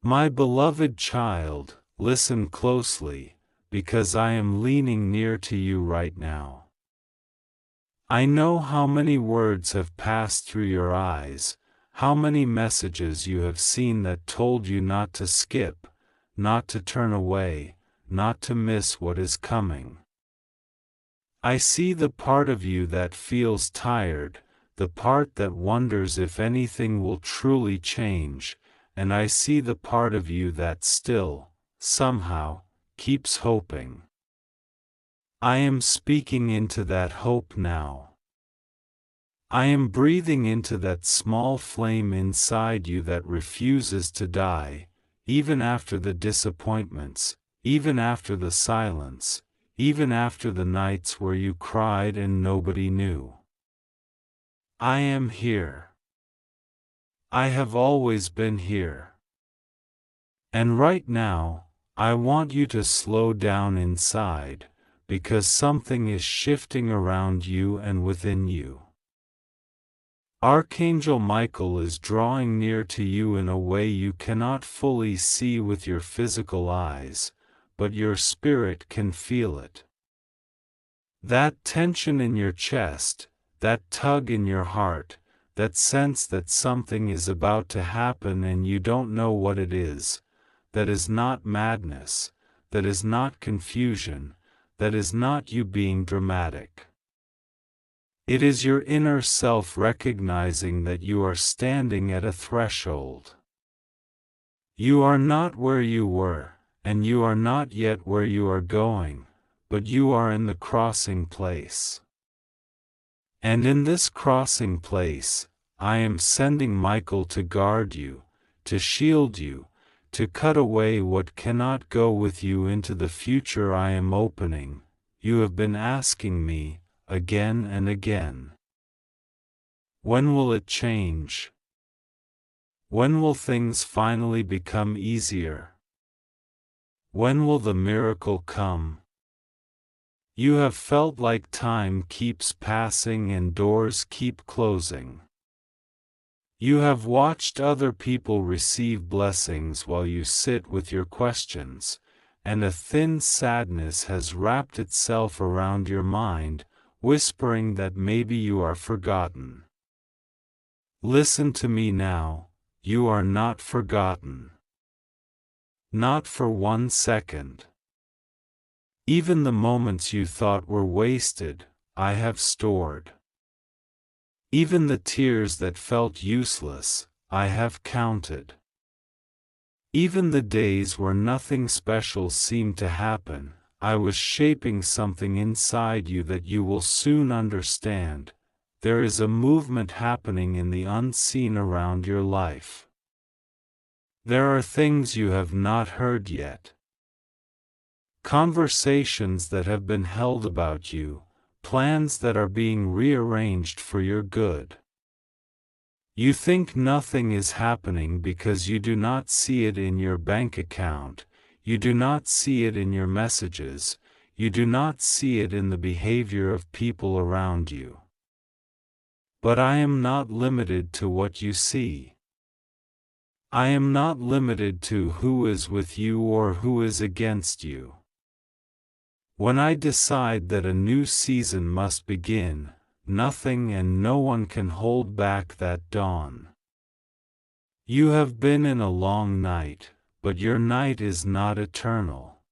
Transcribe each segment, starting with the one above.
My beloved child, listen closely, because I am leaning near to you right now. I know how many words have passed through your eyes, how many messages you have seen that told you not to skip, not to turn away, not to miss what is coming. I see the part of you that feels tired, the part that wonders if anything will truly change, and I see the part of you that still, somehow, keeps hoping. I am speaking into that hope now. I am breathing into that small flame inside you that refuses to die, even after the disappointments, even after the silence, even after the nights where you cried and nobody knew. I am here. I have always been here. And right now, I want you to slow down inside, because something is shifting around you and within you. Archangel Michael is drawing near to you in a way you cannot fully see with your physical eyes, but your spirit can feel it. That tension in your chest, that tug in your heart, that sense that something is about to happen and you don't know what it is, that is not madness, that is not confusion, that is not you being dramatic. It is your inner self recognizing that you are standing at a threshold. You are not where you were, and you are not yet where you are going, but you are in the crossing place. And in this crossing place, I am sending Michael to guard you, to shield you, to cut away what cannot go with you into the future I am opening. You have been asking me, again and again. When will it change? When will things finally become easier? When will the miracle come? You have felt like time keeps passing and doors keep closing. You have watched other people receive blessings while you sit with your questions, and a thin sadness has wrapped itself around your mind, whispering that maybe you are forgotten. Listen to me now, you are not forgotten. Not for 1 second. Even the moments you thought were wasted, I have stored. Even the tears that felt useless, I have counted. Even the days where nothing special seemed to happen, I was shaping something inside you that you will soon understand. There is a movement happening in the unseen around your life. There are things you have not heard yet. Conversations that have been held about you, plans that are being rearranged for your good. You think nothing is happening because you do not see it in your bank account, you do not see it in your messages, you do not see it in the behavior of people around you. But I am not limited to what you see. I am not limited to who is with you or who is against you. When I decide that a new season must begin, nothing and no one can hold back that dawn. You have been in a long night, but your night is not eternal.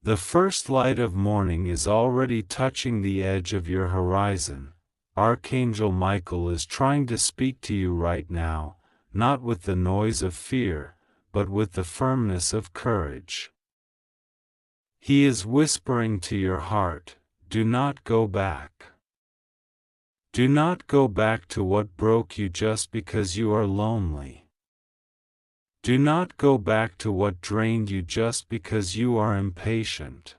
The first light of morning is already touching the edge of your horizon. Archangel Michael is trying to speak to you right now, not with the noise of fear, but with the firmness of courage. He is whispering to your heart, do not go back. Do not go back to what broke you just because you are lonely. Do not go back to what drained you just because you are impatient.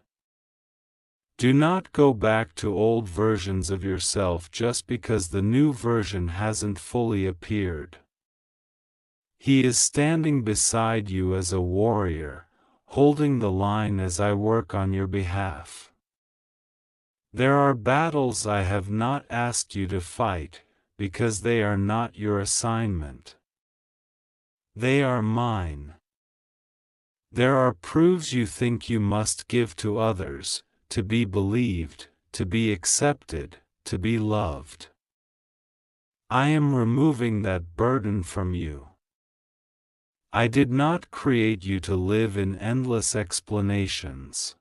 Do not go back to old versions of yourself just because the new version hasn't fully appeared. He is standing beside you as a warrior, holding the line as I work on your behalf. There are battles I have not asked you to fight, because they are not your assignment. They are mine. There are proofs you think you must give to others, to be believed, to be accepted, to be loved. I am removing that burden from you. I did not create you to live in endless explanations.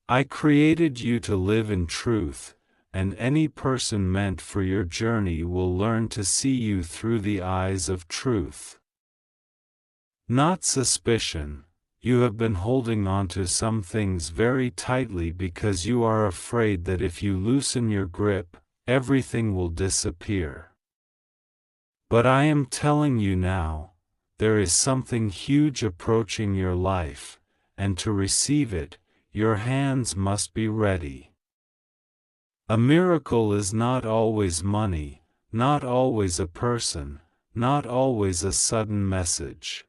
I created you to live in truth, and any person meant for your journey will learn to see you through the eyes of truth. Not suspicion. You have been holding on to some things very tightly because you are afraid that if you loosen your grip, everything will disappear. But I am telling you now, there is something huge approaching your life, and to receive it, your hands must be ready. A miracle is not always money, not always a person, not always a sudden message.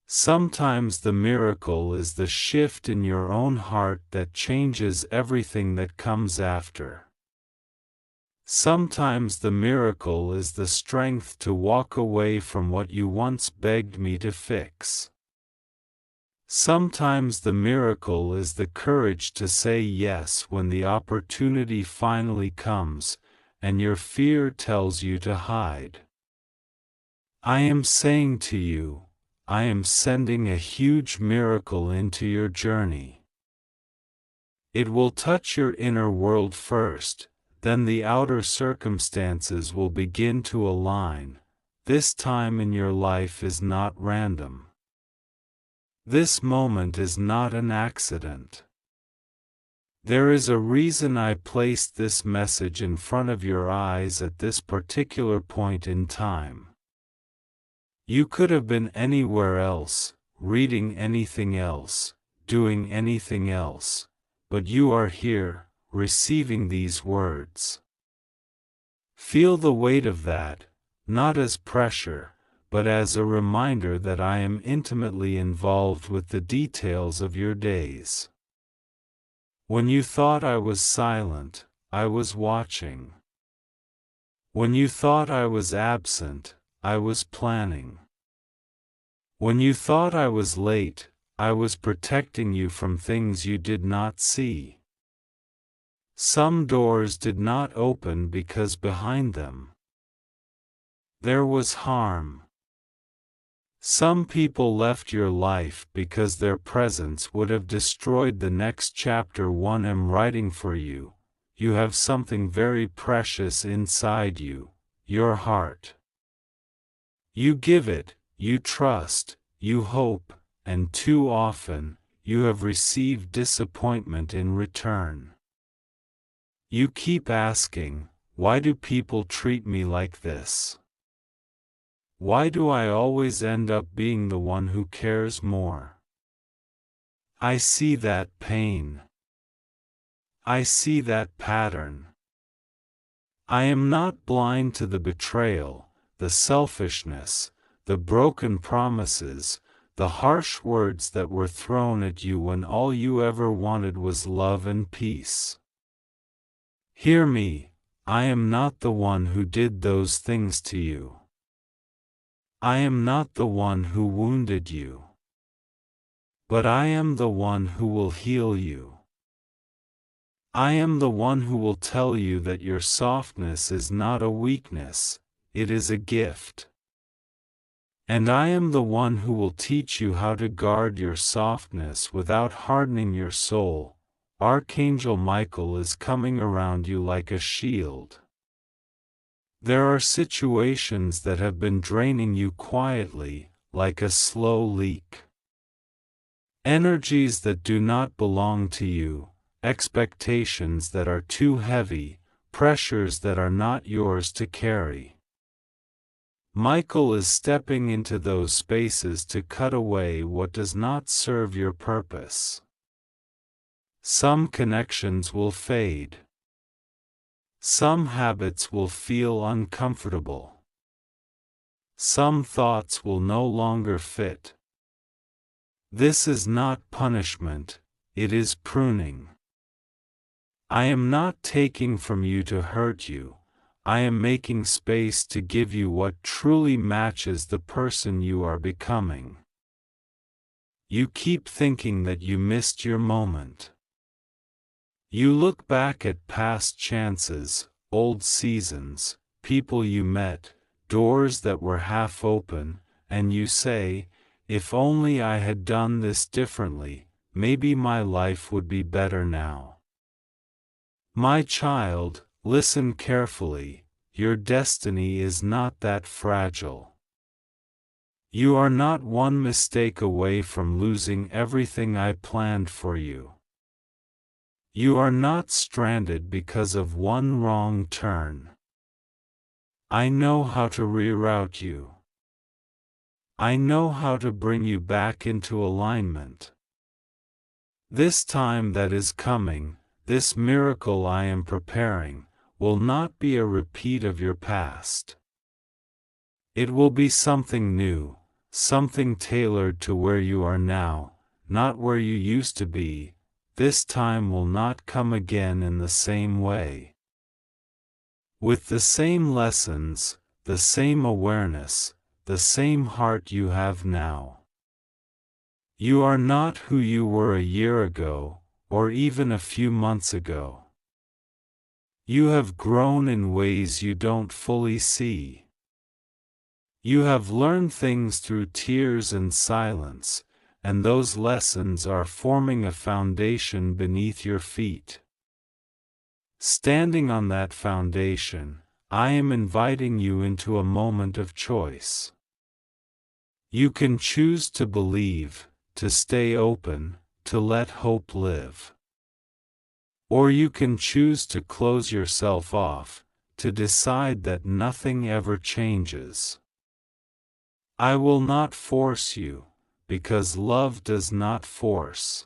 Sometimes the miracle is the shift in your own heart that changes everything that comes after. Sometimes the miracle is the strength to walk away from what you once begged me to fix. Sometimes the miracle is the courage to say yes when the opportunity finally comes, and your fear tells you to hide. I am saying to you, I am sending a huge miracle into your journey. It will touch your inner world first, then the outer circumstances will begin to align. This time in your life is not random. This moment is not an accident. There is a reason I placed this message in front of your eyes at this particular point in time. You could have been anywhere else, reading anything else, doing anything else, but you are here, receiving these words. Feel the weight of that, not as pressure, but as a reminder that I am intimately involved with the details of your days. When you thought I was silent, I was watching. When you thought I was absent, I was planning. When you thought I was late, I was protecting you from things you did not see. Some doors did not open because behind them there was harm. Some people left your life because their presence would have destroyed the next chapter one am writing for you. You have something very precious inside you, your heart. You give it, you trust, you hope, and too often, you have received disappointment in return. You keep asking, why do people treat me like this? Why do I always end up being the one who cares more? I see that pain. I see that pattern. I am not blind to the betrayal, the selfishness, the broken promises, the harsh words that were thrown at you when all you ever wanted was love and peace. Hear me, I am not the one who did those things to you. I am not the one who wounded you. But I am the one who will heal you. I am the one who will tell you that your softness is not a weakness, it is a gift. And I am the one who will teach you how to guard your softness without hardening your soul. Archangel Michael is coming around you like a shield. There are situations that have been draining you quietly, like a slow leak. Energies that do not belong to you, expectations that are too heavy, pressures that are not yours to carry. Michael is stepping into those spaces to cut away what does not serve your purpose. Some connections will fade. Some habits will feel uncomfortable. Some thoughts will no longer fit. This is not punishment, it is pruning. I am not taking from you to hurt you, I am making space to give you what truly matches the person you are becoming. You keep thinking that you missed your moment. You look back at past chances, old seasons, people you met, doors that were half open, and you say, if only I had done this differently, maybe my life would be better now. My child, listen carefully, your destiny is not that fragile. You are not one mistake away from losing everything I planned for you. You are not stranded because of one wrong turn. I know how to reroute you. I know how to bring you back into alignment. This time that is coming, this miracle I am preparing, will not be a repeat of your past. It will be something new, something tailored to where you are now, not where you used to be. This time will not come again in the same way. With the same lessons, the same awareness, the same heart you have now. You are not who you were a year ago, or even a few months ago. You have grown in ways you don't fully see. You have learned things through tears and silence, and those lessons are forming a foundation beneath your feet. Standing on that foundation, I am inviting you into a moment of choice. You can choose to believe, to stay open, to let hope live. Or you can choose to close yourself off, to decide that nothing ever changes. I will not force you, because love does not force.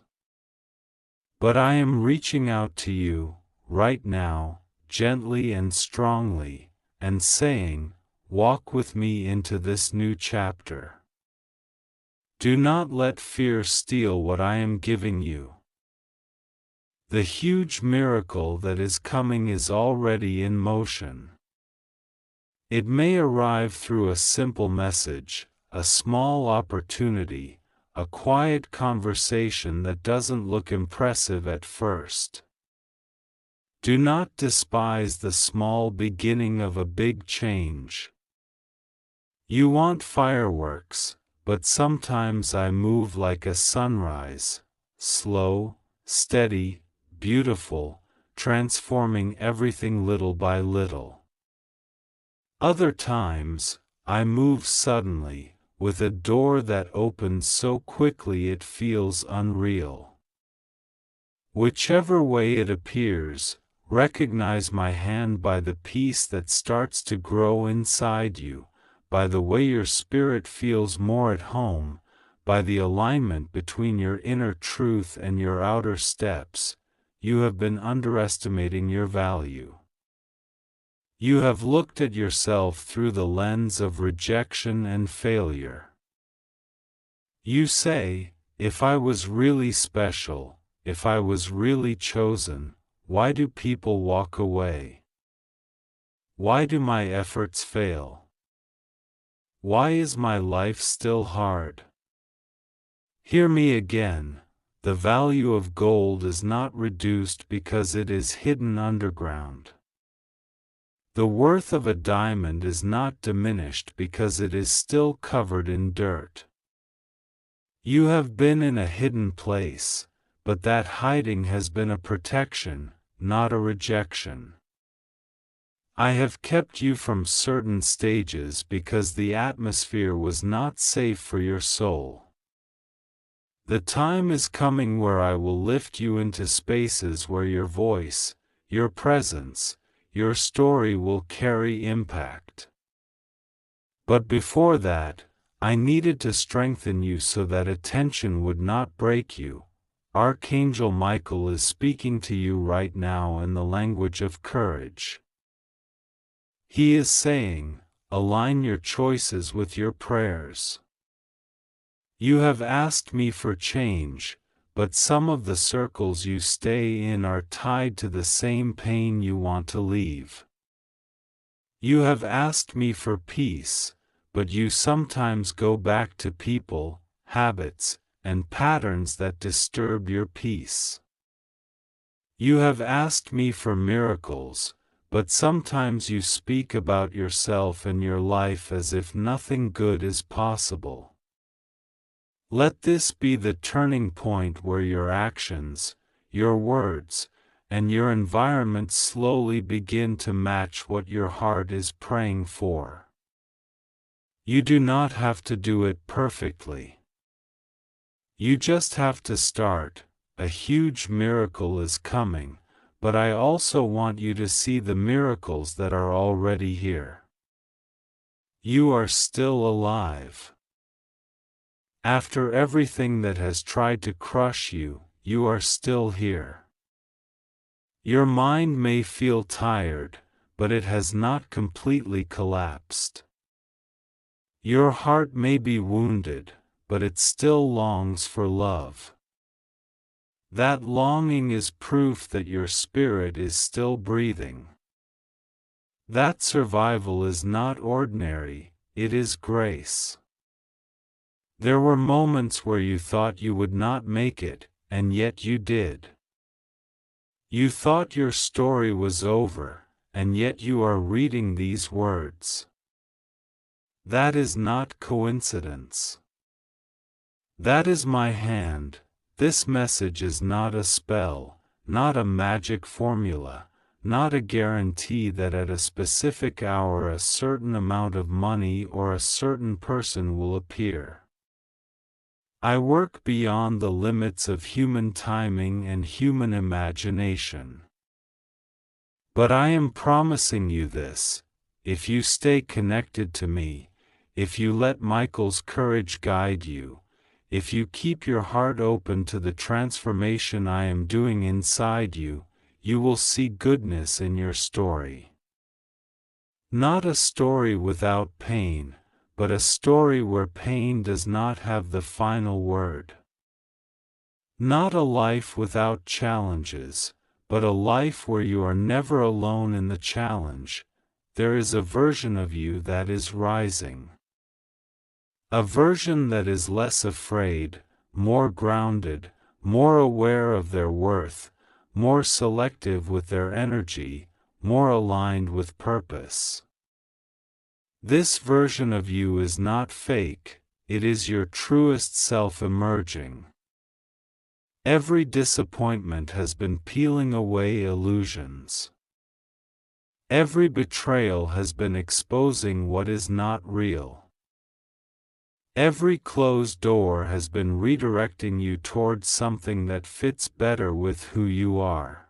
But I am reaching out to you, right now, gently and strongly, and saying, walk with me into this new chapter. Do not let fear steal what I am giving you. The huge miracle that is coming is already in motion. It may arrive through a simple message, a small opportunity, a quiet conversation that doesn't look impressive at first. Do not despise the small beginning of a big change. You want fireworks, but sometimes I move like a sunrise, slow, steady, beautiful, transforming everything little by little. Other times, I move suddenly, with a door that opens so quickly it feels unreal. Whichever way it appears, recognize my hand by the peace that starts to grow inside you, by the way your spirit feels more at home, by the alignment between your inner truth and your outer steps. You have been underestimating your value. You have looked at yourself through the lens of rejection and failure. You say, if I was really special, if I was really chosen, why do people walk away? Why do my efforts fail? Why is my life still hard? Hear me again. The value of gold is not reduced because it is hidden underground. The worth of a diamond is not diminished because it is still covered in dirt. You have been in a hidden place, but that hiding has been a protection, not a rejection. I have kept you from certain stages because the atmosphere was not safe for your soul. The time is coming where I will lift you into spaces where your voice, your presence, your story will carry impact. But before that, I needed to strengthen you so that attention would not break you. Archangel Michael is speaking to you right now in the language of courage. He is saying, align your choices with your prayers. You have asked me for change, but some of the circles you stay in are tied to the same pain you want to leave. You have asked me for peace, but you sometimes go back to people, habits, and patterns that disturb your peace. You have asked me for miracles, but sometimes you speak about yourself and your life as if nothing good is possible. Let this be the turning point where your actions, your words, and your environment slowly begin to match what your heart is praying for. You do not have to do it perfectly. You just have to start. A huge miracle is coming, but I also want you to see the miracles that are already here. You are still alive. After everything that has tried to crush you, you are still here. Your mind may feel tired, but it has not completely collapsed. Your heart may be wounded, but it still longs for love. That longing is proof that your spirit is still breathing. That survival is not ordinary, it is grace. There were moments where you thought you would not make it, and yet you did. You thought your story was over, and yet you are reading these words. That is not coincidence. That is my hand. This message is not a spell, not a magic formula, not a guarantee that at a specific hour a certain amount of money or a certain person will appear. I work beyond the limits of human timing and human imagination. But I am promising you this: if you stay connected to me, if you let Michael's courage guide you, if you keep your heart open to the transformation I am doing inside you, you will see goodness in your story. Not a story without pain, but a story where pain does not have the final word. Not a life without challenges, but a life where you are never alone in the challenge. There is a version of you that is rising. A version that is less afraid, more grounded, more aware of their worth, more selective with their energy, more aligned with purpose. This version of you is not fake, it is your truest self emerging. Every disappointment has been peeling away illusions. Every betrayal has been exposing what is not real. Every closed door has been redirecting you towards something that fits better with who you are.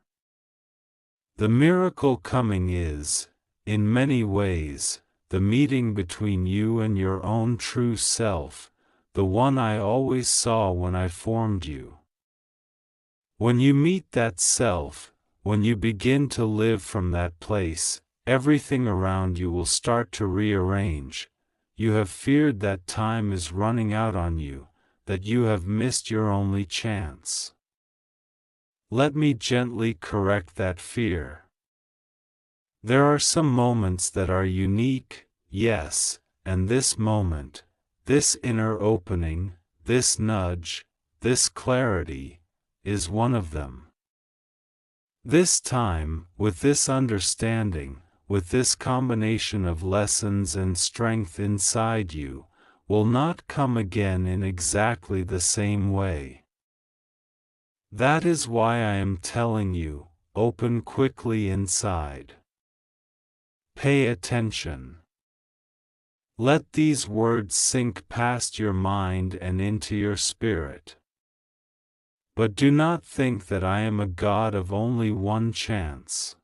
The miracle coming is, in many ways, the meeting between you and your own true self, the one I always saw when I formed you. When you meet that self, when you begin to live from that place, everything around you will start to rearrange. You have feared that time is running out on you, that you have missed your only chance. Let me gently correct that fear. There are some moments that are unique, yes, and this moment, this inner opening, this nudge, this clarity, is one of them. This time, with this understanding, with this combination of lessons and strength inside you, will not come again in exactly the same way. That is why I am telling you, open quickly inside. Pay attention. Let these words sink past your mind and into your spirit. But do not think that I am a God of only one chance.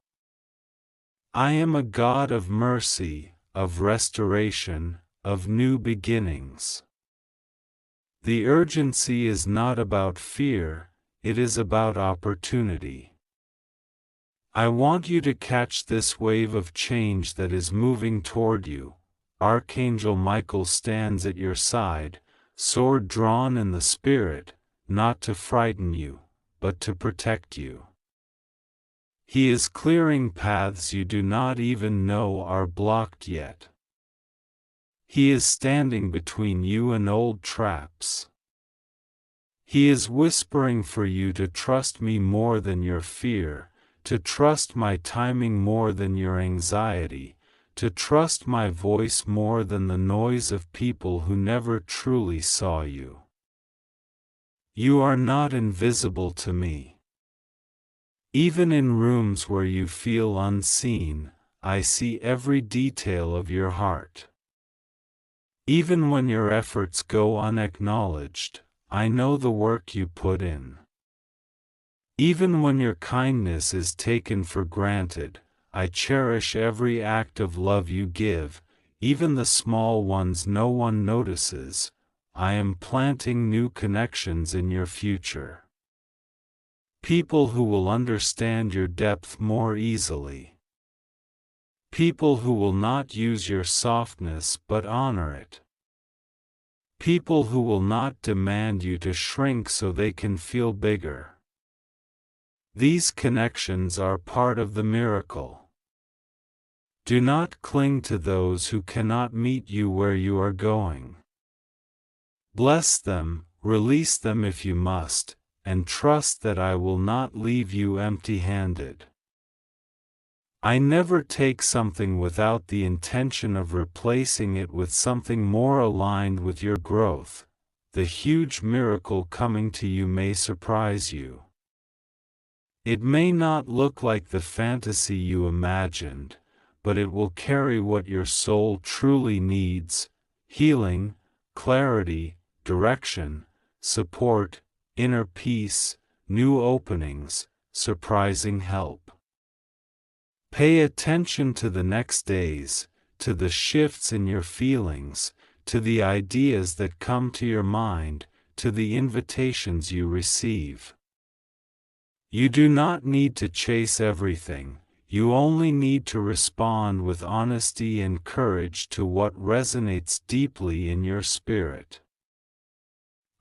I am a God of mercy, of restoration, of new beginnings. The urgency is not about fear, it is about opportunity. I want you to catch this wave of change that is moving toward you. Archangel Michael stands at your side, sword drawn in the spirit, not to frighten you, but to protect you. He is clearing paths you do not even know are blocked yet. He is standing between you and old traps. He is whispering for you to trust me more than your fear, to trust my timing more than your anxiety, to trust my voice more than the noise of people who never truly saw you. You are not invisible to me. Even in rooms where you feel unseen, I see every detail of your heart. Even when your efforts go unacknowledged, I know the work you put in. Even when your kindness is taken for granted, I cherish every act of love you give, even the small ones no one notices. I am planting new connections in your future. People who will understand your depth more easily. People who will not use your softness but honor it. People who will not demand you to shrink so they can feel bigger. These connections are part of the miracle. Do not cling to those who cannot meet you where you are going. Bless them, release them if you must, and trust that I will not leave you empty-handed. I never take something without the intention of replacing it with something more aligned with your growth. The huge miracle coming to you may surprise you. It may not look like the fantasy you imagined, but it will carry what your soul truly needs: healing, clarity, direction, support, inner peace, new openings, surprising help. Pay attention to the next days, to the shifts in your feelings, to the ideas that come to your mind, to the invitations you receive. You do not need to chase everything, you only need to respond with honesty and courage to what resonates deeply in your spirit.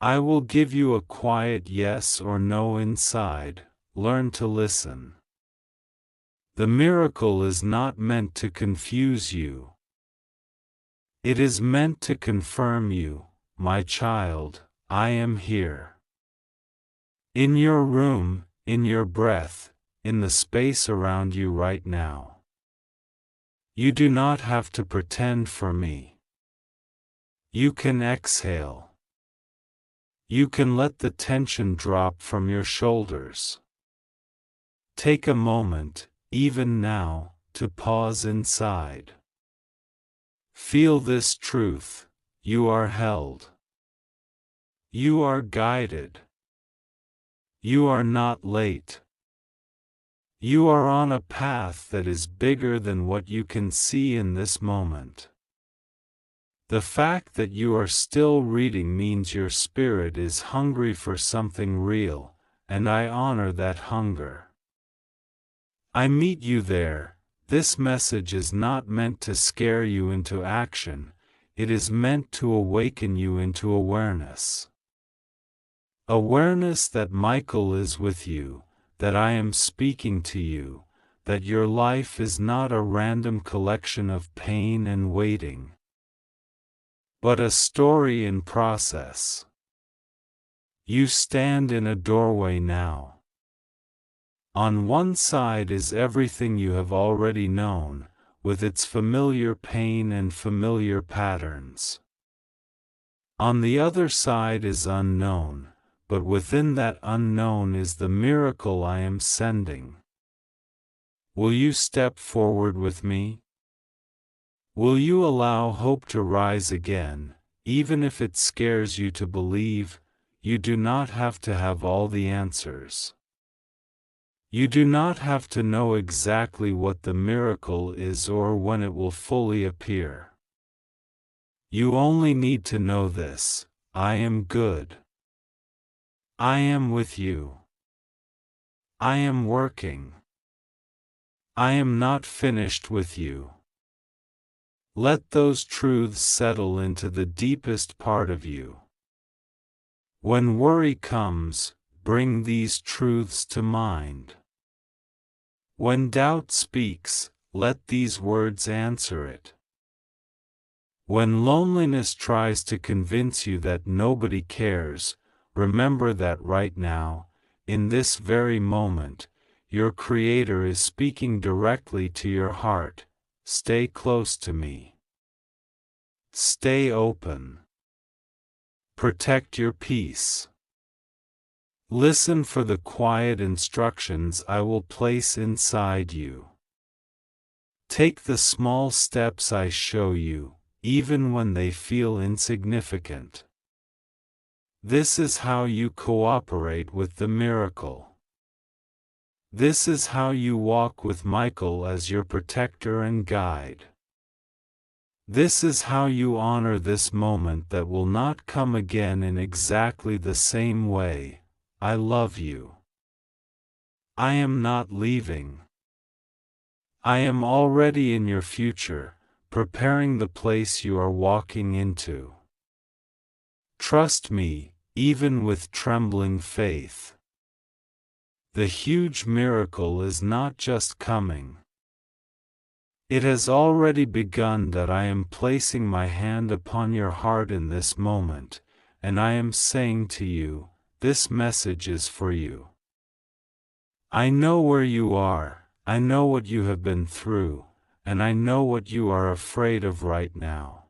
I will give you a quiet yes or no inside. Learn to listen. The miracle is not meant to confuse you. It is meant to confirm you, my child, I am here. In your room, in your breath, in the space around you right now. You do not have to pretend for me. You can exhale. You can let the tension drop from your shoulders. Take a moment, even now, to pause inside. Feel this truth: you are held. You are guided. You are not late. You are on a path that is bigger than what you can see in this moment. The fact that you are still reading means your spirit is hungry for something real, and I honor that hunger. I meet you there. This message is not meant to scare you into action, it is meant to awaken you into awareness. Awareness that Michael is with you, that I am speaking to you, that your life is not a random collection of pain and waiting, but a story in process. You stand in a doorway now. On one side is everything you have already known, with its familiar pain and familiar patterns. On the other side is unknown, but within that unknown is the miracle I am sending. Will you step forward with me? Will you allow hope to rise again, even if it scares you to believe? You do not have to have all the answers. You do not have to know exactly what the miracle is or when it will fully appear. You only need to know this: I am good. I am with you. I am working. I am not finished with you. Let those truths settle into the deepest part of you. When worry comes, bring these truths to mind. When doubt speaks, let these words answer it. When loneliness tries to convince you that nobody cares, remember that right now, in this very moment, your Creator is speaking directly to your heart. Stay close to me. Stay open. Protect your peace. Listen for the quiet instructions I will place inside you. Take the small steps I show you, even when they feel insignificant. This is how you cooperate with the miracle. This is how you walk with Michael as your protector and guide. This is how you honor this moment that will not come again in exactly the same way. I love you. I am not leaving. I am already in your future, preparing the place you are walking into. Trust me, even with trembling faith. The huge miracle is not just coming. It has already begun. That I am placing my hand upon your heart in this moment, and I am saying to you, this message is for you. I know where you are, I know what you have been through, and I know what you are afraid of right now.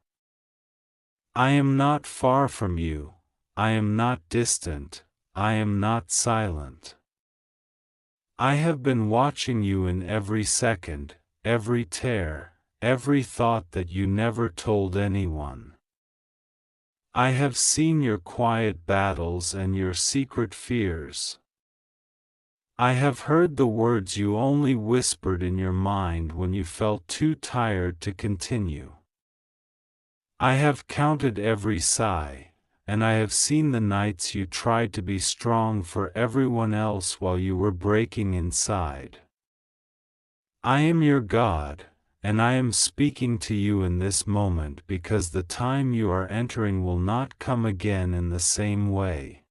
I am not far from you, I am not distant, I am not silent. I have been watching you in every second, every tear, every thought that you never told anyone. I have seen your quiet battles and your secret fears. I have heard the words you only whispered in your mind when you felt too tired to continue. I have counted every sigh, and I have seen the nights you tried to be strong for everyone else while you were breaking inside. I am your God, and I am speaking to you in this moment because the time you are entering will not come again in the same way.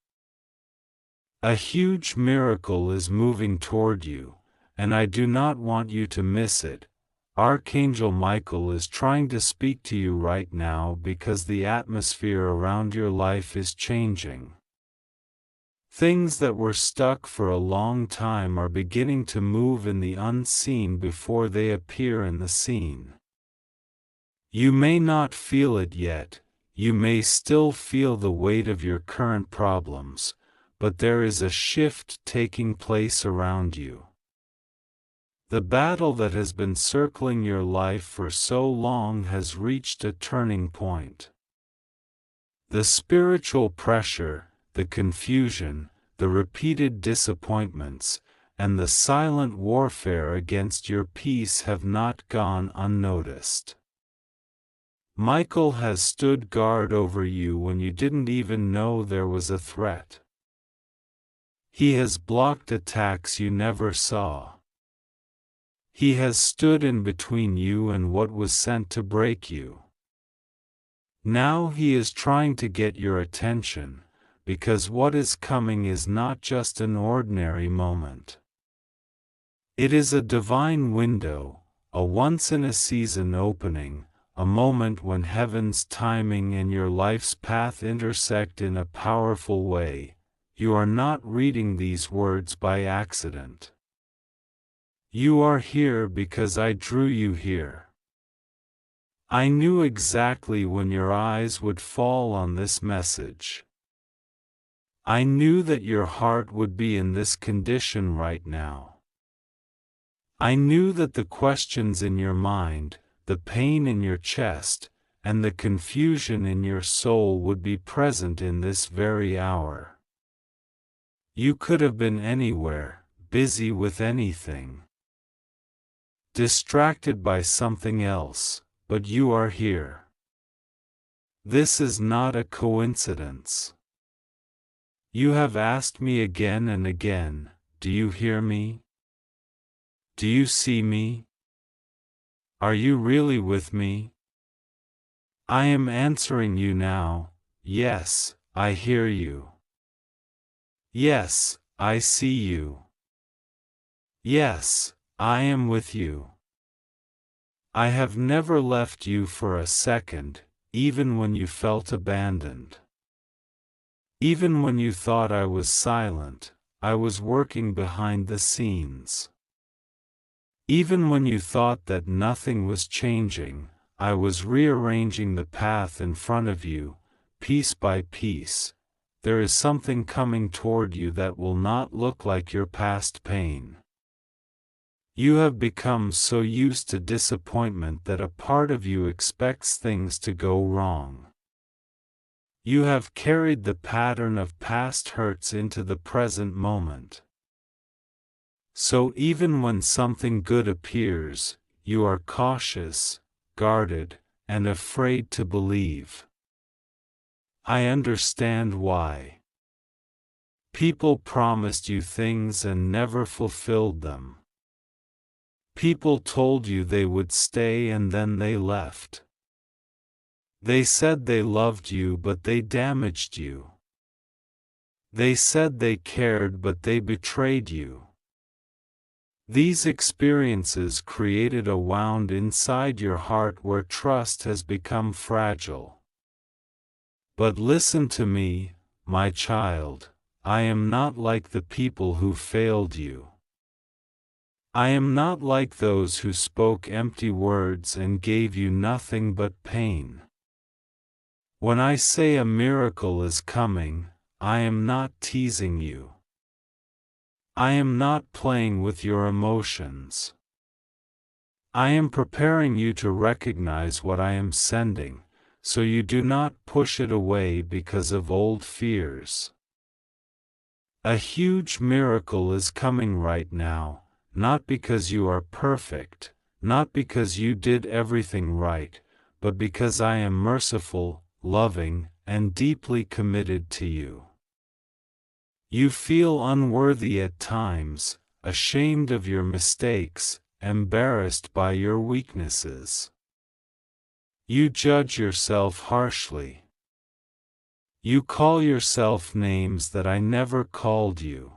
A huge miracle is moving toward you, and I do not want you to miss it. Archangel Michael is trying to speak to you right now because the atmosphere around your life is changing. Things that were stuck for a long time are beginning to move in the unseen before they appear in the seen. You may not feel it yet, you may still feel the weight of your current problems, but there is a shift taking place around you. The battle that has been circling your life for so long has reached a turning point. The spiritual pressure, the confusion, the repeated disappointments, and the silent warfare against your peace have not gone unnoticed. Michael has stood guard over you when you didn't even know there was a threat. He has blocked attacks you never saw. He has stood in between you and what was sent to break you. Now he is trying to get your attention, because what is coming is not just an ordinary moment. It is a divine window, a once-in-a-season opening, a moment when heaven's timing and your life's path intersect in a powerful way. You are not reading these words by accident. You are here because I drew you here. I knew exactly when your eyes would fall on this message. I knew that your heart would be in this condition right now. I knew that the questions in your mind, the pain in your chest, and the confusion in your soul would be present in this very hour. You could have been anywhere, busy with anything, distracted by something else, but you are here. This is not a coincidence. You have asked me again and again, do you hear me? Do you see me? Are you really with me? I am answering you now, yes, I hear you. Yes, I see you. Yes, I am with you. I have never left you for a second, even when you felt abandoned. Even when you thought I was silent, I was working behind the scenes. Even when you thought that nothing was changing, I was rearranging the path in front of you, piece by piece. There is something coming toward you that will not look like your past pain. You have become so used to disappointment that a part of you expects things to go wrong. You have carried the pattern of past hurts into the present moment. So even when something good appears, you are cautious, guarded, and afraid to believe. I understand why. People promised you things and never fulfilled them. People told you they would stay and then they left. They said they loved you but they damaged you. They said they cared but they betrayed you. These experiences created a wound inside your heart where trust has become fragile. But listen to me, my child, I am not like the people who failed you. I am not like those who spoke empty words and gave you nothing but pain. When I say a miracle is coming, I am not teasing you. I am not playing with your emotions. I am preparing you to recognize what I am sending, so you do not push it away because of old fears. A huge miracle is coming right now, not because you are perfect, not because you did everything right, but because I am merciful, loving, and deeply committed to you. You feel unworthy at times, ashamed of your mistakes, embarrassed by your weaknesses. You judge yourself harshly. You call yourself names that I never called you.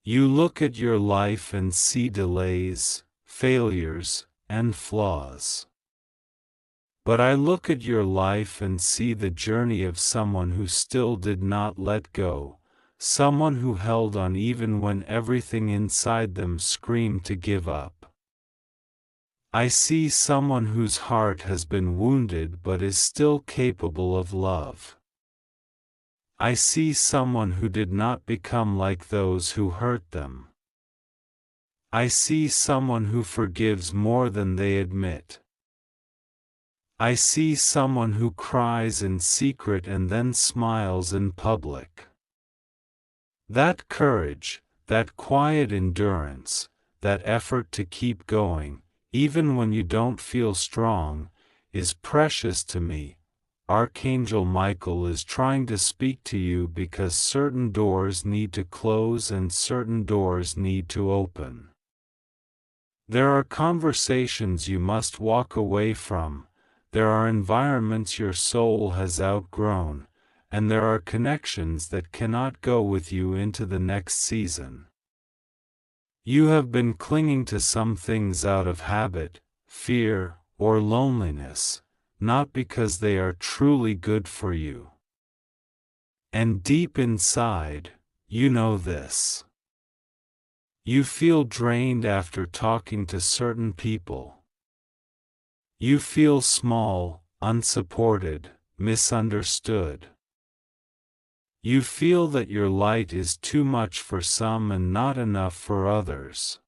You look at your life and see delays, failures, and flaws. But I look at your life and see the journey of someone who still did not let go, someone who held on even when everything inside them screamed to give up. I see someone whose heart has been wounded but is still capable of love. I see someone who did not become like those who hurt them. I see someone who forgives more than they admit. I see someone who cries in secret and then smiles in public. That courage, that quiet endurance, that effort to keep going, even when you don't feel strong, is precious to me. Archangel Michael is trying to speak to you because certain doors need to close and certain doors need to open. There are conversations you must walk away from, there are environments your soul has outgrown, and there are connections that cannot go with you into the next season. You have been clinging to some things out of habit, fear, or loneliness, not because they are truly good for you. And deep inside, you know this. You feel drained after talking to certain people. You feel small, unsupported, misunderstood. You feel that your light is too much for some and not enough for others.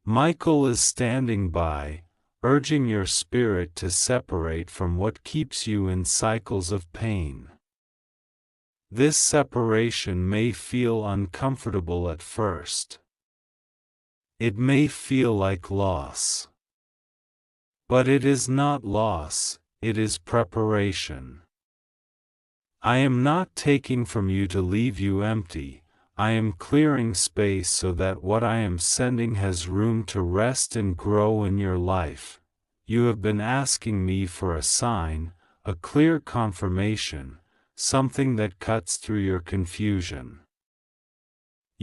Michael is standing by, urging your spirit to separate from what keeps you in cycles of pain. This separation may feel uncomfortable at first. It may feel like loss. But it is not loss, it is preparation. I am not taking from you to leave you empty, I am clearing space so that what I am sending has room to rest and grow in your life. You have been asking me for a sign, a clear confirmation, something that cuts through your confusion.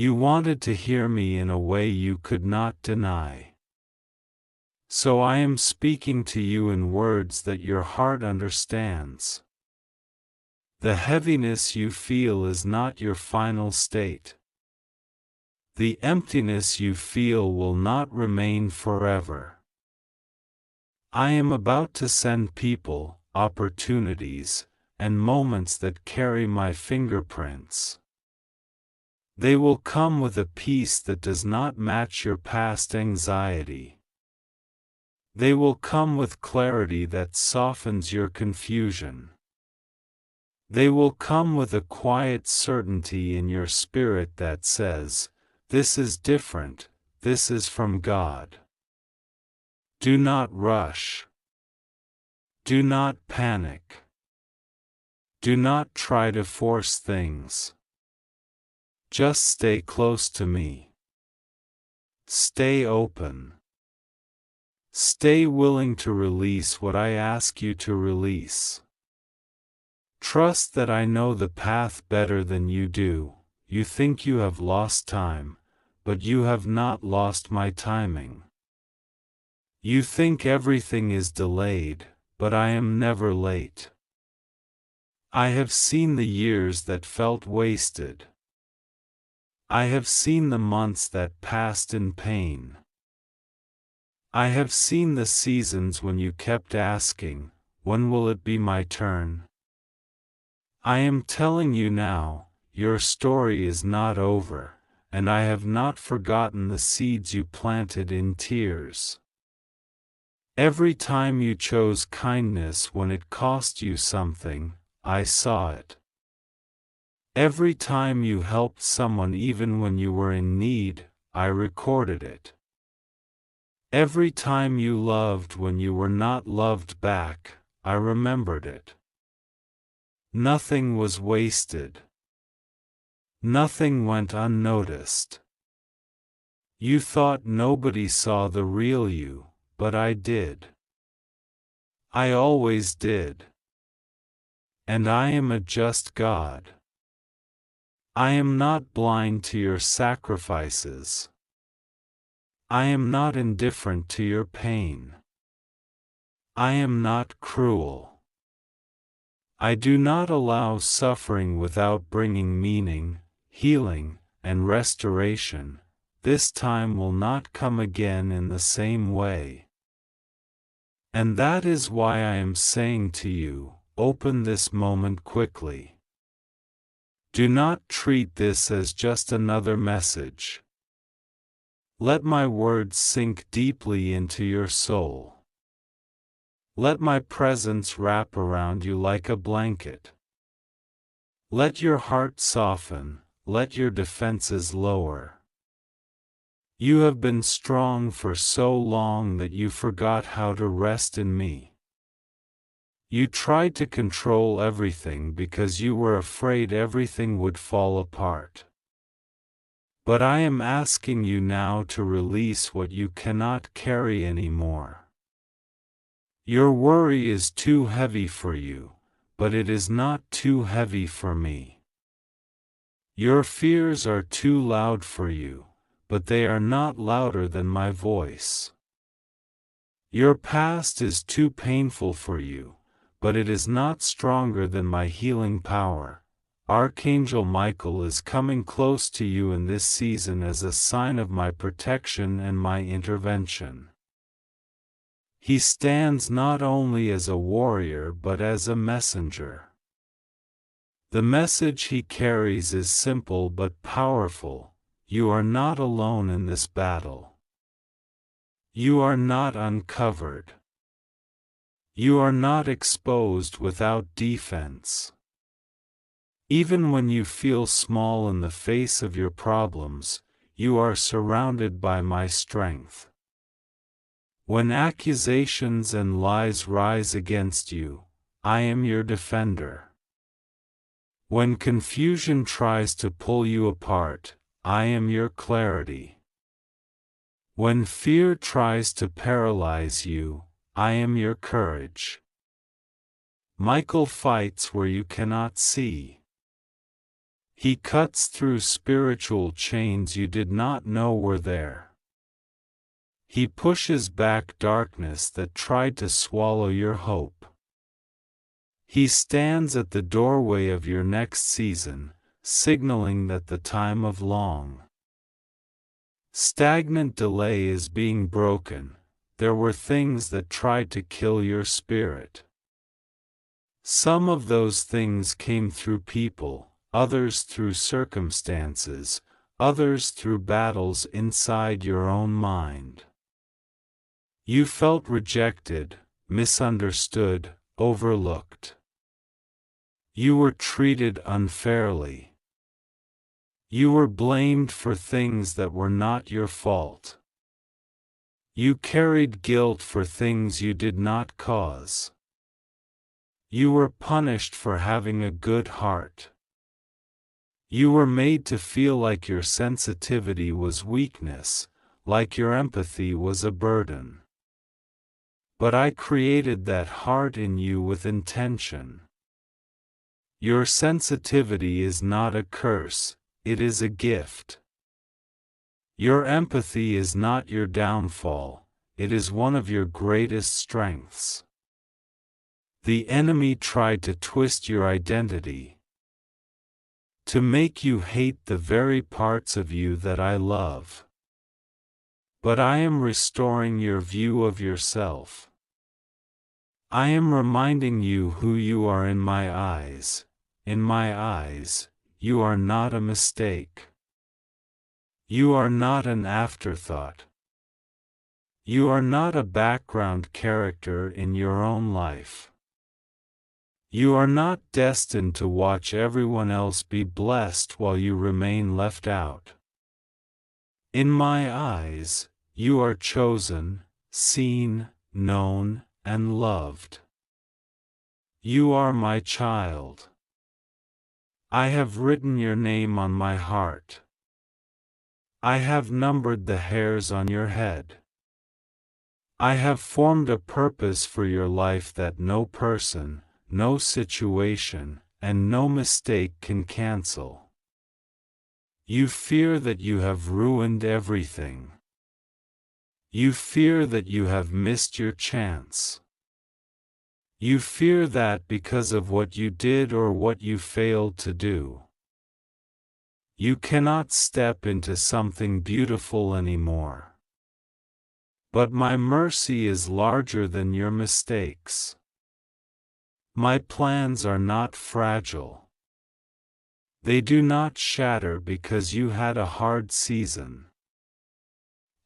You wanted to hear me in a way you could not deny. So I am speaking to you in words that your heart understands. The heaviness you feel is not your final state. The emptiness you feel will not remain forever. I am about to send people, opportunities, and moments that carry my fingerprints. They will come with a peace that does not match your past anxiety. They will come with clarity that softens your confusion. They will come with a quiet certainty in your spirit that says, "This is different, this is from God." Do not rush. Do not panic. Do not try to force things. Just stay close to me. Stay open. Stay willing to release what I ask you to release. Trust that I know the path better than you do. You think you have lost time, but you have not lost my timing. You think everything is delayed, but I am never late. I have seen the years that felt wasted. I have seen the months that passed in pain. I have seen the seasons when you kept asking, "When will it be my turn?" I am telling you now, your story is not over, and I have not forgotten the seeds you planted in tears. Every time you chose kindness when it cost you something, I saw it. Every time you helped someone even when you were in need, I recorded it. Every time you loved when you were not loved back, I remembered it. Nothing was wasted. Nothing went unnoticed. You thought nobody saw the real you, but I did. I always did. And I am a just God. I am not blind to your sacrifices. I am not indifferent to your pain. I am not cruel. I do not allow suffering without bringing meaning, healing, and restoration. This time will not come again in the same way. And that is why I am saying to you, open this moment quickly. Do not treat this as just another message. Let my words sink deeply into your soul. Let my presence wrap around you like a blanket. Let your heart soften, let your defenses lower. You have been strong for so long that you forgot how to rest in me. You tried to control everything because you were afraid everything would fall apart. But I am asking you now to release what you cannot carry anymore. Your worry is too heavy for you, but it is not too heavy for me. Your fears are too loud for you, but they are not louder than my voice. Your past is too painful for you, but it is not stronger than my healing power. Archangel Michael is coming close to you in this season as a sign of my protection and my intervention. He stands not only as a warrior but as a messenger. The message he carries is simple but powerful: you are not alone in this battle. You are not uncovered. You are not exposed without defense. Even when you feel small in the face of your problems, you are surrounded by my strength. When accusations and lies rise against you, I am your defender. When confusion tries to pull you apart, I am your clarity. When fear tries to paralyze you, I am your courage. Michael fights where you cannot see. He cuts through spiritual chains you did not know were there. He pushes back darkness that tried to swallow your hope. He stands at the doorway of your next season, signaling that the time of long, stagnant delay is being broken. There were things that tried to kill your spirit. Some of those things came through people, others through circumstances, others through battles inside your own mind. You felt rejected, misunderstood, overlooked. You were treated unfairly. You were blamed for things that were not your fault. You carried guilt for things you did not cause. You were punished for having a good heart. You were made to feel like your sensitivity was weakness, like your empathy was a burden. But I created that heart in you with intention. Your sensitivity is not a curse, it is a gift. Your empathy is not your downfall, it is one of your greatest strengths. The enemy tried to twist your identity, to make you hate the very parts of you that I love. But I am restoring your view of yourself. I am reminding you who you are in my eyes. In my eyes, you are not a mistake. You are not an afterthought. You are not a background character in your own life. You are not destined to watch everyone else be blessed while you remain left out. In my eyes, you are chosen, seen, known, and loved. You are my child. I have written your name on my heart. I have numbered the hairs on your head. I have formed a purpose for your life that no person, no situation, and no mistake can cancel. You fear that you have ruined everything. You fear that you have missed your chance. You fear that because of what you did or what you failed to do, you cannot step into something beautiful anymore. But my mercy is larger than your mistakes. My plans are not fragile. They do not shatter because you had a hard season.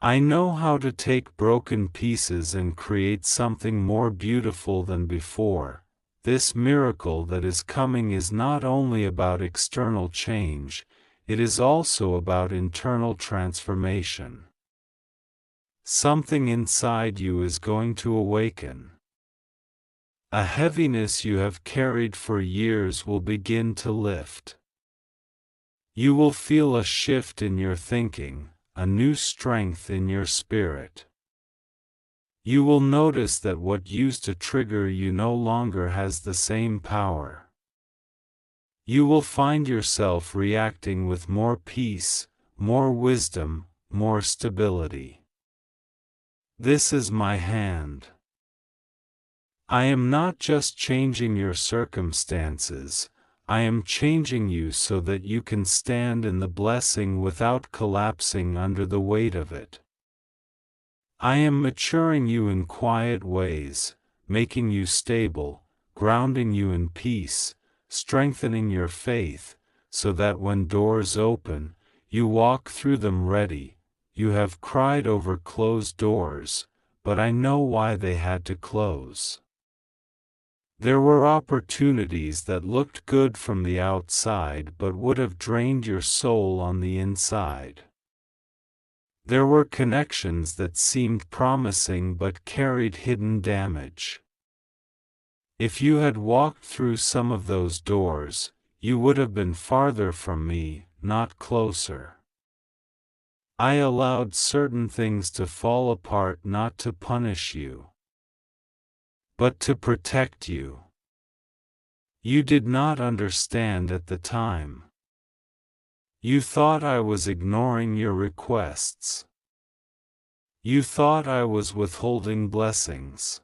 I know how to take broken pieces and create something more beautiful than before. This miracle that is coming is not only about external change, it is also about internal transformation. Something inside you is going to awaken. A heaviness you have carried for years will begin to lift. You will feel a shift in your thinking, a new strength in your spirit. You will notice that what used to trigger you no longer has the same power. You will find yourself reacting with more peace, more wisdom, more stability. This is my hand. I am not just changing your circumstances, I am changing you so that you can stand in the blessing without collapsing under the weight of it. I am maturing you in quiet ways, making you stable, grounding you in peace, strengthening your faith, so that when doors open, you walk through them ready. You have cried over closed doors, but I know why they had to close. There were opportunities that looked good from the outside but would have drained your soul on the inside. There were connections that seemed promising but carried hidden damage. If you had walked through some of those doors, you would have been farther from me, not closer. I allowed certain things to fall apart not to punish you, but to protect you. You did not understand at the time. You thought I was ignoring your requests. You thought I was withholding blessings.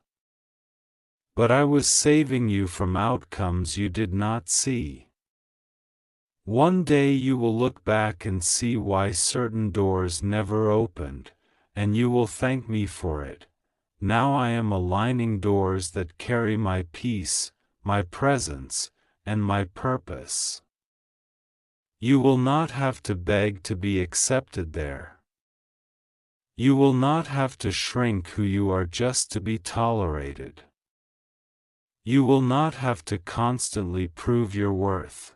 But I was saving you from outcomes you did not see. One day you will look back and see why certain doors never opened, and you will thank me for it. Now I am aligning doors that carry my peace, my presence, and my purpose. You will not have to beg to be accepted there. You will not have to shrink who you are just to be tolerated. You will not have to constantly prove your worth.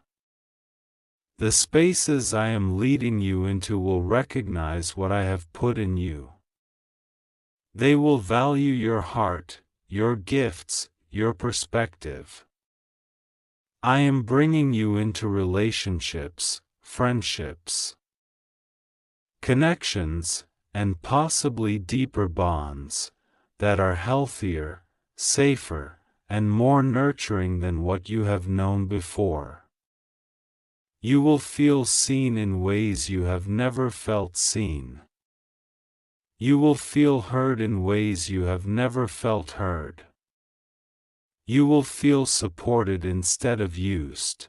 The spaces I am leading you into will recognize what I have put in you. They will value your heart, your gifts, your perspective. I am bringing you into relationships, friendships, connections, and possibly deeper bonds that are healthier, safer, and more nurturing than what you have known before. You will feel seen in ways you have never felt seen. You will feel heard in ways you have never felt heard. You will feel supported instead of used.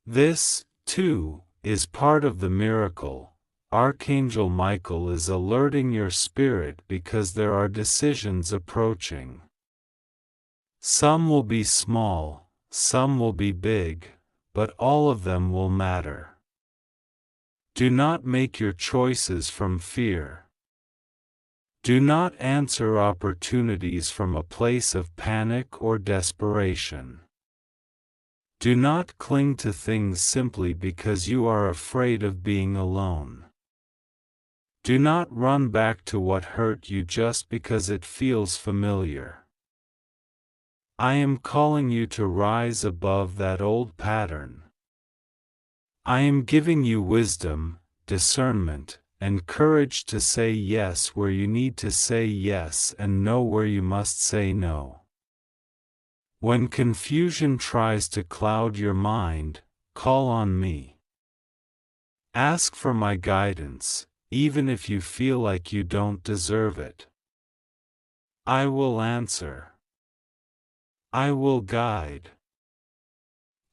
This, too, is part of the miracle. Archangel Michael is alerting your spirit because there are decisions approaching. Some will be small, some will be big, but all of them will matter. Do not make your choices from fear. Do not answer opportunities from a place of panic or desperation. Do not cling to things simply because you are afraid of being alone. Do not run back to what hurt you just because it feels familiar. I am calling you to rise above that old pattern. I am giving you wisdom, discernment, and courage to say yes where you need to say yes and no where you must say no. When confusion tries to cloud your mind, call on me. Ask for my guidance, even if you feel like you don't deserve it. I will answer. I will guide.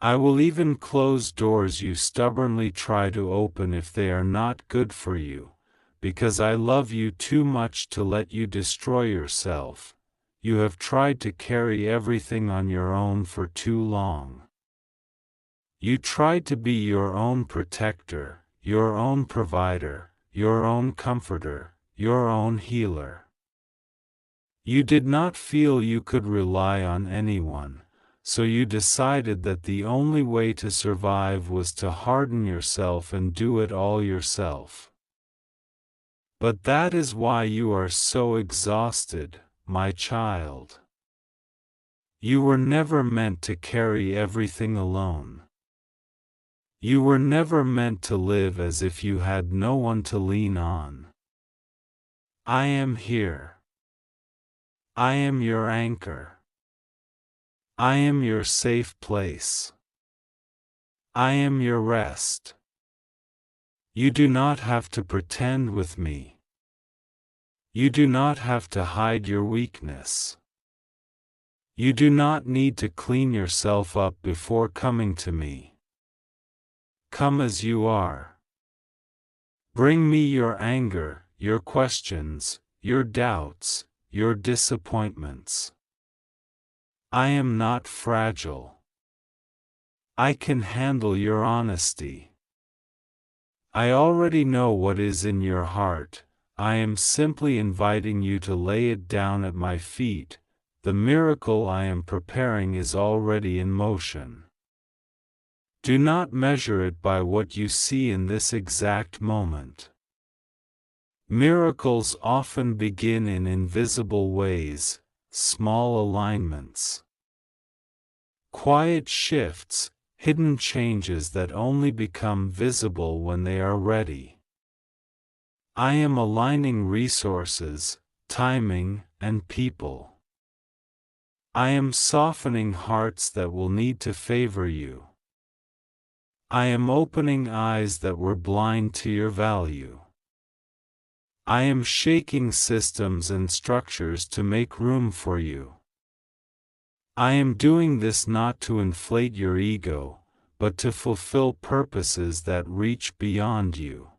I will even close doors you stubbornly try to open if they are not good for you, because I love you too much to let you destroy yourself. You have tried to carry everything on your own for too long. You tried to be your own protector, your own provider, your own comforter, your own healer. You did not feel you could rely on anyone, so you decided that the only way to survive was to harden yourself and do it all yourself. But that is why you are so exhausted, my child. You were never meant to carry everything alone. You were never meant to live as if you had no one to lean on. I am here. I am your anchor. I am your safe place. I am your rest. You do not have to pretend with me. You do not have to hide your weakness. You do not need to clean yourself up before coming to me. Come as you are. Bring me your anger, your questions, your doubts, your disappointments. I am not fragile. I can handle your honesty. I already know what is in your heart. I am simply inviting you to lay it down at my feet. The miracle I am preparing is already in motion. Do not measure it by what you see in this exact moment. Miracles often begin in invisible ways, small alignments. Quiet shifts, hidden changes that only become visible when they are ready. I am aligning resources, timing, and people. I am softening hearts that will need to favor you. I am opening eyes that were blind to your value. I am shaking systems and structures to make room for you. I am doing this not to inflate your ego, but to fulfill purposes that reach beyond you.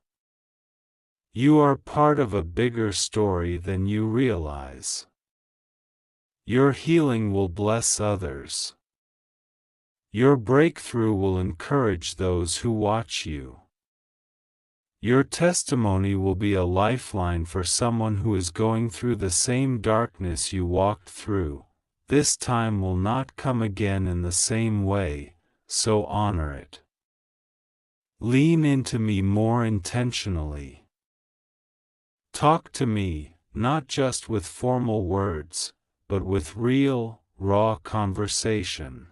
You are part of a bigger story than you realize. Your healing will bless others. Your breakthrough will encourage those who watch you. Your testimony will be a lifeline for someone who is going through the same darkness you walked through. This time will not come again in the same way, so honor it. Lean into me more intentionally. Talk to me, not just with formal words, but with real, raw conversation.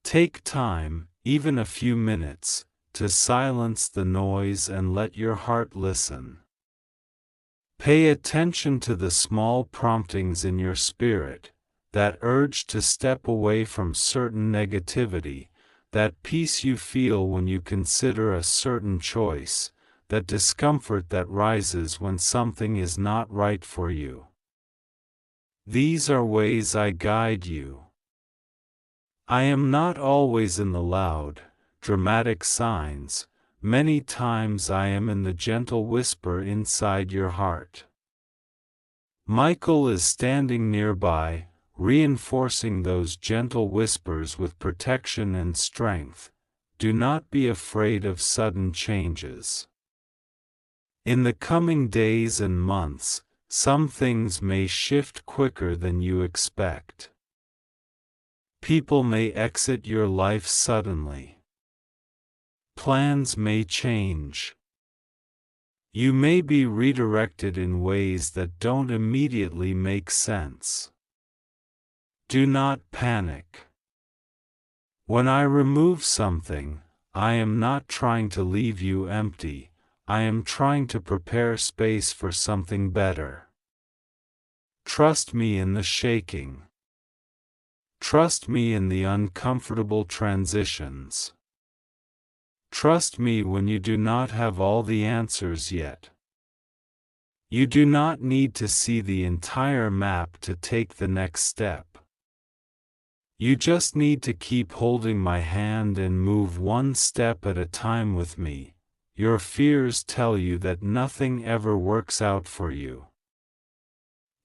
Take time, even a few minutes, to silence the noise and let your heart listen. Pay attention to the small promptings in your spirit, that urge to step away from certain negativity, that peace you feel when you consider a certain choice, that discomfort that rises when something is not right for you. These are ways I guide you. I am not always in the loud, dramatic signs. Many times I am in the gentle whisper inside your heart. Michael is standing nearby, reinforcing those gentle whispers with protection and strength. Do not be afraid of sudden changes. In the coming days and months, some things may shift quicker than you expect. People may exit your life suddenly. Plans may change. You may be redirected in ways that don't immediately make sense. Do not panic. When I remove something, I am not trying to leave you empty. I am trying to prepare space for something better. Trust me in the shaking. Trust me in the uncomfortable transitions. Trust me when you do not have all the answers yet. You do not need to see the entire map to take the next step. You just need to keep holding my hand and move one step at a time with me. Your fears tell you that nothing ever works out for you.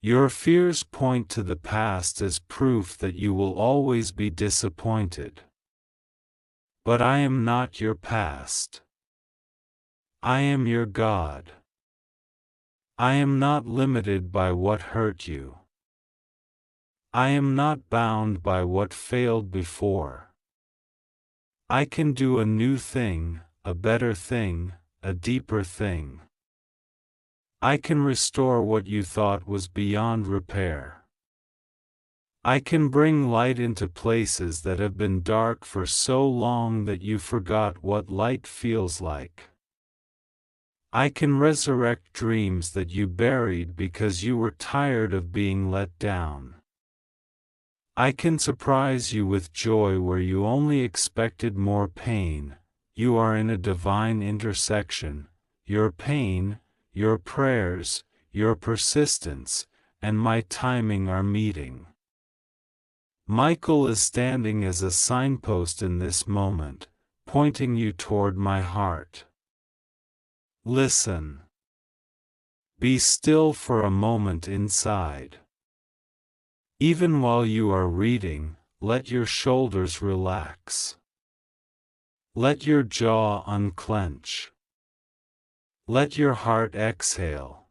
Your fears point to the past as proof that you will always be disappointed. But I am not your past. I am your God. I am not limited by what hurt you. I am not bound by what failed before. I can do a new thing, a better thing, a deeper thing. I can restore what you thought was beyond repair. I can bring light into places that have been dark for so long that you forgot what light feels like. I can resurrect dreams that you buried because you were tired of being let down. I can surprise you with joy where you only expected more pain. You are in a divine intersection. Your pain, your prayers, your persistence, and my timing are meeting. Michael is standing as a signpost in this moment, pointing you toward my heart. Listen. Be still for a moment inside. Even while you are reading, let your shoulders relax. Let your jaw unclench. Let your heart exhale.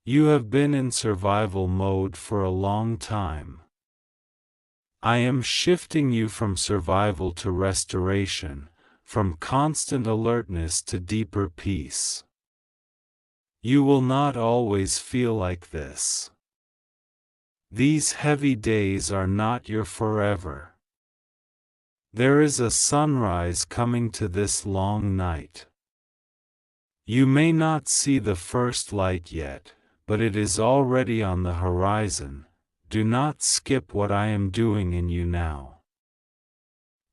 You have been in survival mode for a long time. I am shifting you from survival to restoration, from constant alertness to deeper peace. You will not always feel like this. These heavy days are not your forever. There is a sunrise coming to this long night. You may not see the first light yet, but it is already on the horizon. Do not skip what I am doing in you now.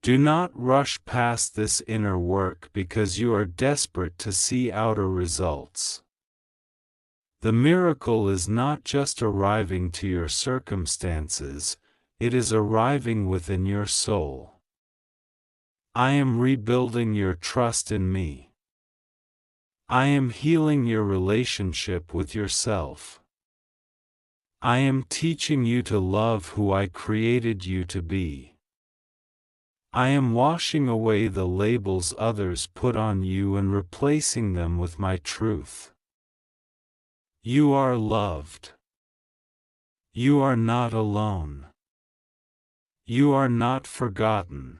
Do not rush past this inner work because you are desperate to see outer results. The miracle is not just arriving to your circumstances, it is arriving within your soul. I am rebuilding your trust in me. I am healing your relationship with yourself. I am teaching you to love who I created you to be. I am washing away the labels others put on you and replacing them with my truth. You are loved. You are not alone. You are not forgotten.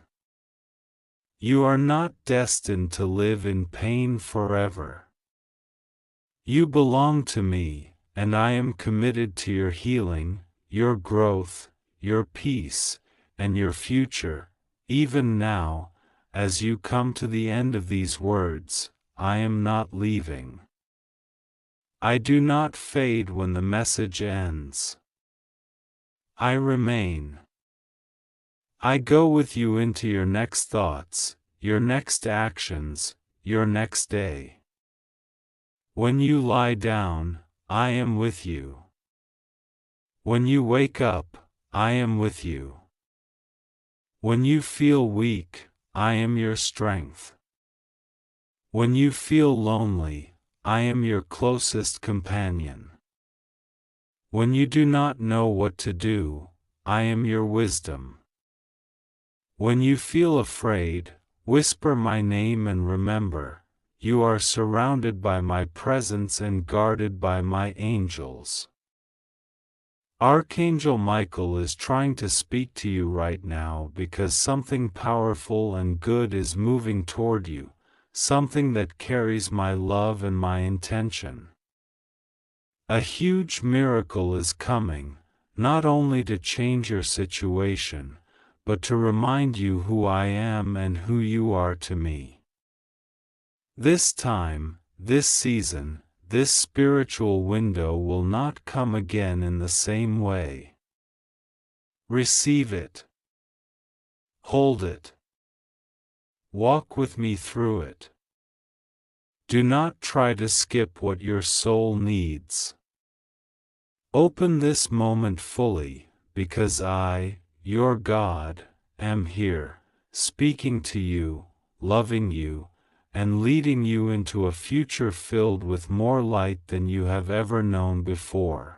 You are not destined to live in pain forever. You belong to me, and I am committed to your healing, your growth, your peace, and your future. Even now, as you come to the end of these words, I am not leaving. I do not fade when the message ends. I remain. I go with you into your next thoughts, your next actions, your next day. When you lie down, I am with you. When you wake up, I am with you. When you feel weak, I am your strength. When you feel lonely, I am your closest companion. When you do not know what to do, I am your wisdom. When you feel afraid, whisper my name and remember, you are surrounded by my presence and guarded by my angels. Archangel Michael is trying to speak to you right now because something powerful and good is moving toward you, something that carries my love and my intention. A huge miracle is coming, not only to change your situation, but to remind you who I am and who you are to me. This time, this season, this spiritual window will not come again in the same way. Receive it. Hold it. Walk with me through it. Do not try to skip what your soul needs. Open this moment fully, because I, your God, am here, speaking to you, loving you, and leading you into a future filled with more light than you have ever known before.